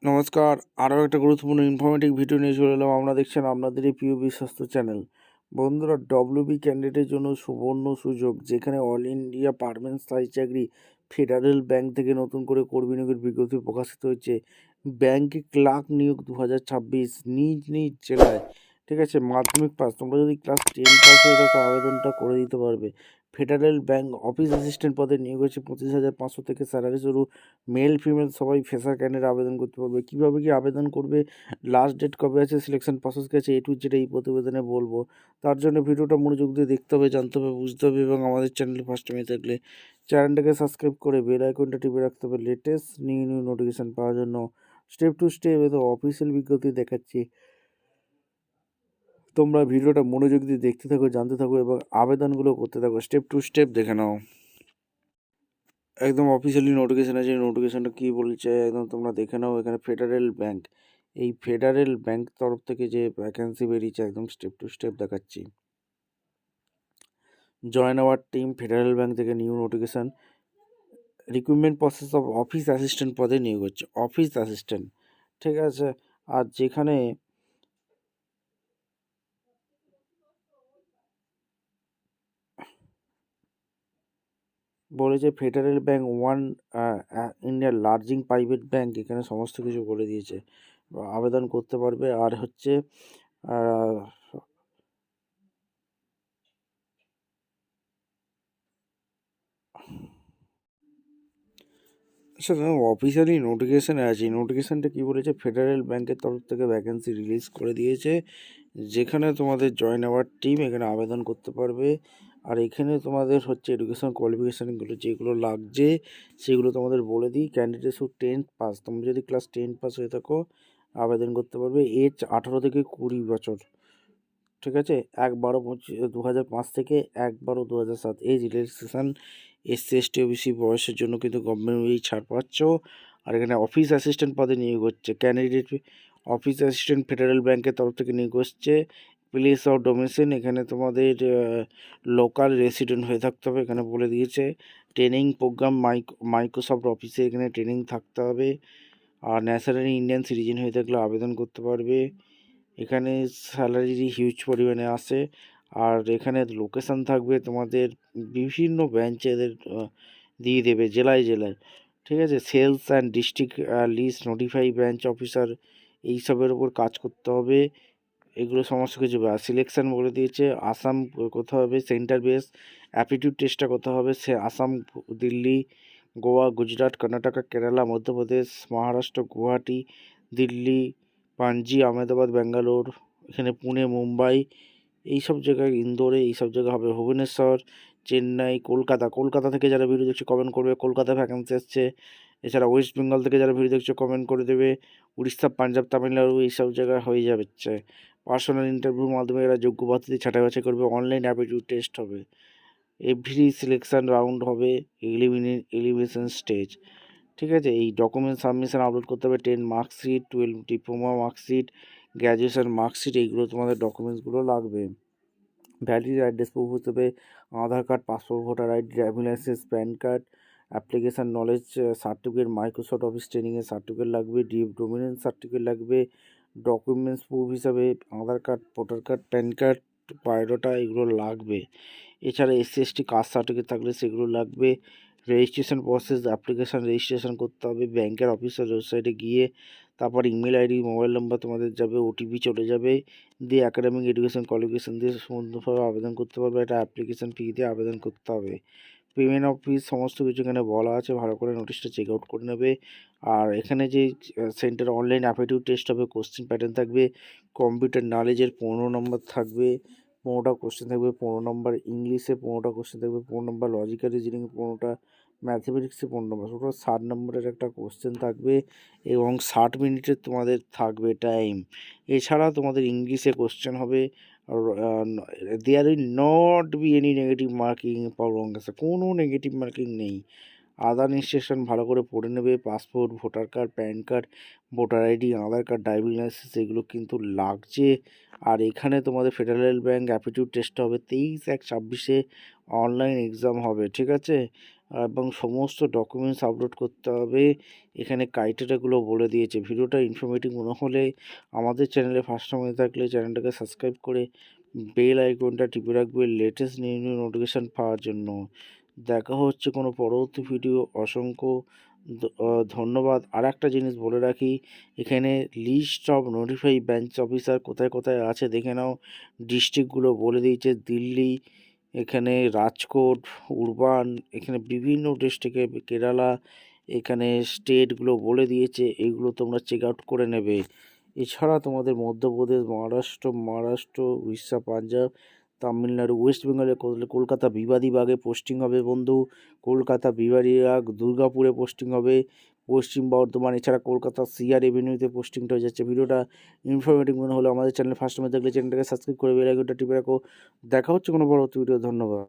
নমস্কার, আরও একটা গুরুত্বপূর্ণ ইনফরমেটিভ ভিডিও নিয়ে চলে এলাম। আপনারা দেখছেন আপনাদের এই প্রিয় বিশ্বস্ত চ্যানেল। বন্ধুরা, ডব্লিউবি ক্যান্ডিডেটের জন্য সুবর্ণ সুযোগ, যেখানে অল ইন্ডিয়া পার্মানেন্ট স্থায়ী চাকরি ফেডারেল ব্যাংক থেকে নতুন করে কর্মী নিয়োগের বিজ্ঞপ্তি প্রকাশিত হয়েছে। ব্যাংকে ক্লার্ক নিয়োগ 2026 নিজ নিজ জেলায়। ঠিক আছে, মাধ্যমিক পাস, তোমরা যদি ক্লাস 10 পাস হয়ে থাকো আবেদনটা করে দিতে পারবে। ফেডারেল ব্যাংক অফিস অ্যাসিস্ট্যান্ট পদে নিয়োগ হচ্ছে 25,500 থেকে স্যালারি শুরু। মেল ফিমেল সবাই ফ্রেশার ক্যান্ডিডেট আবেদন করতে পারবে। কীভাবে কি আবেদন করবে, লাস্ট ডেট কবে আছে, সিলেকশন প্রসেস গেছে, এ টু জেড এই প্রতিবেদনে বলবো। তার জন্য ভিডিওটা মনোযোগ দিয়ে দেখতে হবে, জানতে হবে, বুঝতে হবে এবং আমাদের চ্যানেলে ফার্স্ট টাইম থাকলে চ্যানেলটাকে সাবস্ক্রাইব করে বেল আইকনটা টিপে রাখতে হবে লেটেস্ট নিউ নোটিফিকেশান পাওয়ার জন্য। স্টেপ টু স্টেপ এত অফিসিয়াল বিজ্ঞপ্তি দেখাচ্ছি, তোমরা ভিডিওটা মনোযোগ দিয়ে দেখতে থাকো, জানতে থাকো এবং আবেদনগুলো করতে থাকো। স্টেপ টু স্টেপ দেখে নাও। একদম অফিসিয়ালি নোটিফিকেশান আছে, নোটিফিকেশানটা কী বলছে একদম তোমরা দেখে নাও। এখানে ফেডারেল ব্যাংক, এই ফেডারেল ব্যাংক তরফ থেকে যে ভ্যাকেন্সি বেরিয়েছে একদম স্টেপ টু স্টেপ দেখাচ্ছি। Join our team, Federal Bank থেকে new notification. Recruitment process of office assistant পদে নিয়োগ হচ্ছে, অফিস অ্যাসিস্ট্যান্ট। ঠিক আছে, আর যেখানে বলেছে ফেডারেল ব্যাংক ওয়ান ইন্ডিয়ার লার্জিং প্রাইভেট ব্যাংক, এখানে সমস্ত কিছু বলে দিয়েছে, আবেদন করতে পারবে। আর হচ্ছে আচ্ছা, অফিসিয়ালি নোটিফিকেশানে আছে, নোটিফিকেশানটা কী বলেছে, ফেডারেল ব্যাংকের তরফ থেকে ভ্যাকেন্সি রিলিজ করে দিয়েছে, যেখানে তোমাদের জয়েন আওয়ার টিম এখানে আবেদন করতে পারবে। আর এখানে তোমাদের হচ্ছে এডুকেশন কোয়ালিফিকেশানগুলো যেগুলো লাগছে সেগুলো তোমাদের বলে দিই। ক্যান্ডিডেট শুধু 10th পাস, তোমরা যদি ক্লাস 10 পাস হয়ে থাকো আবেদন করতে পারবে। এজ 18 থেকে 20 বছর। ঠিক আছে, 1/12/2005 থেকে 1/12/2007 age relaxation. SC ST OBC বয়সের জন্য কিন্তু গভর্নমেন্ট এই ছাড় পাচ্ছ। আর এখানে অফিস অ্যাসিস্ট্যান্ট পদে নিয়োগ হচ্ছে, ক্যান্ডিডেট অফিস অ্যাসিস্ট্যান্ট ফেডারেল ব্যাংকের তরফ থেকে নিয়োগ হচ্ছে। প্লেস অফ ডোমিসাইল, এখানে তোমাদের লোকাল রেসিডেন্ট হয়ে থাকতে হবে, এখানে বলে দিয়েছে। ট্রেনিং প্রোগ্রাম মাইক্রোসফট অফিসে এখানে ট্রেনিং থাকতে হবে। আর ন্যাশনালি ইন্ডিয়ান সিটিজেন হয়ে থাকলে আবেদন করতে পারবে। এখানে স্যালারি হিউজ পরিমাণে আসে। আর এখানে লোকেশান থাকবে তোমাদের বিভিন্ন ব্রাঞ্চে এদের দিয়ে দেবে জেলায় জেলায়। ঠিক আছে, sales and district list notify branch officer এইসবের ওপর কাজ করতে হবে। এগুলো সমস্ত কিছু সিলেকশান বলে দিয়েছে। আসাম করতে হবে, সেন্টার বেস অ্যাপটিটিউড টেস্টটা করতে হবে। সে আসাম, দিল্লি, গোয়া, গুজরাট, কর্ণাটকা, কেরালা, মধ্যপ্রদেশ, মহারাষ্ট্র, গুয়াহাটি, দিল্লি, পাঞ্জি, আহমেদাবাদ, ব্যাঙ্গালোর, এখানে পুনে, মুম্বাই, এইসব জায়গায়, ইন্দোরে এইসব জায়গা হবে। ভুবনেশ্বর, চেন্নাই, কলকাতা থেকে যারা ভিডিও দেখছে কমেন্ট করবে, কলকাতা ভ্যাকেন্সি আসছে। এছাড়া ওয়েস্ট বেঙ্গল থেকে যারা ভিডিও দেখছে কমেন্ট করে দেবে। উড়িষ্যা, পাঞ্জাব, তামিলনাড়ু এইসব জায়গায় হয়ে যাচ্ছে। পার্সোনাল ইন্টারভিউর মাধ্যমে এরা যোগ্য প্রার্থী ছাঁটাই বাছাই করবে। অনলাইন অ্যাপটিটিউড টেস্ট হবে। এভরি সিলেকশান রাউন্ড হবে এলিমিনেশন স্টেজ। ঠিক আছে, এই ডকুমেন্ট সাবমিশন আপলোড করতে হবে। 10 marksheet, 12 diploma marksheet, graduation marksheet, এইগুলো তোমাদের ডকুমেন্টসগুলো লাগবে। ভ্যালিড অ্যাড্রেস প্রুফ হিসেবে Aadhaar card, passport, voter ID, driving licence, PAN card, application knowledge certificate, Microsoft office ট্রেনিংয়ের সার্টিফিকেট লাগবে, ডোমিনেন্স সার্টিফিকেট লাগবে। ডকুমেন্টস প্রুফ হিসাবে Aadhaar card, voter card, PAN card, biodata এগুলো লাগবে। এছাড়া এসসি এসটি কাস্ট সার্টিফিকেট থাকলে সেগুলো লাগবে। রেজিস্ট্রেশন প্রসেস, অ্যাপ্লিকেশান রেজিস্ট্রেশন করতে হবে ব্যাংকের অফিসের ওয়েবসাইটে গিয়ে। তারপর ইমেল আইডি, মোবাইল নাম্বার তোমাদের যাবে, ওটিপি চলে যাবে, দিয়ে একাডেমিক এডুকেশন কোয়ালিফিকেশান দিয়ে সুন্দরভাবে আবেদন করতে পারবে। একটা অ্যাপ্লিকেশান ফি দিয়ে আবেদন করতে হবে। পেমেন্ট অফ ফিস সমস্ত কিছু এখানে বলা আছে, ভালো করে নোটিশটা চেক আউট করে নেবে। আর এখানে যে সেন্টার অনলাইন অ্যাপটিটিউড টেস্ট হবে, কোশ্চেন প্যাটার্ন থাকবে। কম্পিউটার নলেজের 15 নম্বর থাকবে, 15টা কোশ্চেন থাকবে। 15 নম্বর ইংলিশে, 15টা কোশ্চেন থাকবে। 15 নম্বর লজিক্যাল রিজনিং, 15টা ম্যাথমেটিক্সে, 15 নম্বর, টোটাল 60 নম্বরের একটা কোশ্চেন থাকবে এবং 60 মিনিটের তোমাদের থাকবে টাইম। এছাড়া তোমাদের ইংলিশে কোশ্চেন হবে। There will not be any negative marking for wrong answer, কোনো নেগেটিভ মার্কিং নেই। আদার ইনস্ট্রাকশন ভালো করে পড়ে নেবে। Passport, voter card, PAN card, voter ID, Aadhaar card, driving licence এগুলো কিন্তু লাগছে। আর এখানে তোমাদের ফেডারেল ব্যাংক অ্যাপটিটিউড টেস্ট হবে 23/1/26 অনলাইন এক্সাম হবে। ঠিক আছে, এবং সমস্ত ডকুমেন্টস আপলোড করতে হবে। এখানে ক্রাইটেরিয়াগুলো বলে দিয়েছে। ভিডিওটা ইনফরমেটিভ মনে হলে আমাদের চ্যানেলে ফার্স্ট টাইম হয়ে থাকলে চ্যানেলটাকে সাবস্ক্রাইব করে বেল আইকনটা টিপে রাখবে লেটেস্ট নিউ নোটিফিকেশান পাওয়ার জন্য। দেখা হচ্ছে কোনো পরবর্তী ভিডিও। অসংখ্য ধন্যবাদ। আরেকটা জিনিস বলে রাখি, এখানে list of notify branch officer কোথায় কোথায় আছে দেখে নাও। ডিস্ট্রিক্টগুলো বলে দিয়েছে, দিল্লি, এখানে রাজকোট, উরবান, এখানে বিভিন্ন ডিস্ট্রিক্টে, কেরালা, এখানে স্টেটগুলো বলে দিয়েছে। এইগুলো তোমরা চেক আউট করে নেবে। এছাড়া তোমাদের মধ্যপ্রদেশ, মহারাষ্ট্র, উড়িষ্যা, পাঞ্জাব, তামিলনাড়ু, ওয়েস্ট বেঙ্গলে কলকাতা বিবাদীবাগে পোস্টিং হবে বন্ধু। কলকাতা বিবাদীবাগ, দুর্গাপুরে পোস্টিং হবে। পশ্চিম বর্ধমান, এছাড়া কলকাতা সিআর এভিনিউতে পোস্টিংটা হয়ে যাচ্ছে। ভিডিওটা ইনফরমেটিভ মনে হলো আমাদের চ্যানেল ফার্স্ট টাইম থাকলে চ্যানেলটাকে সাবস্ক্রাইব করে বেল আইকনটা টিপে রাখো। দেখা হচ্ছে কোনো পরবর্তী ভিডিও। ধন্যবাদ।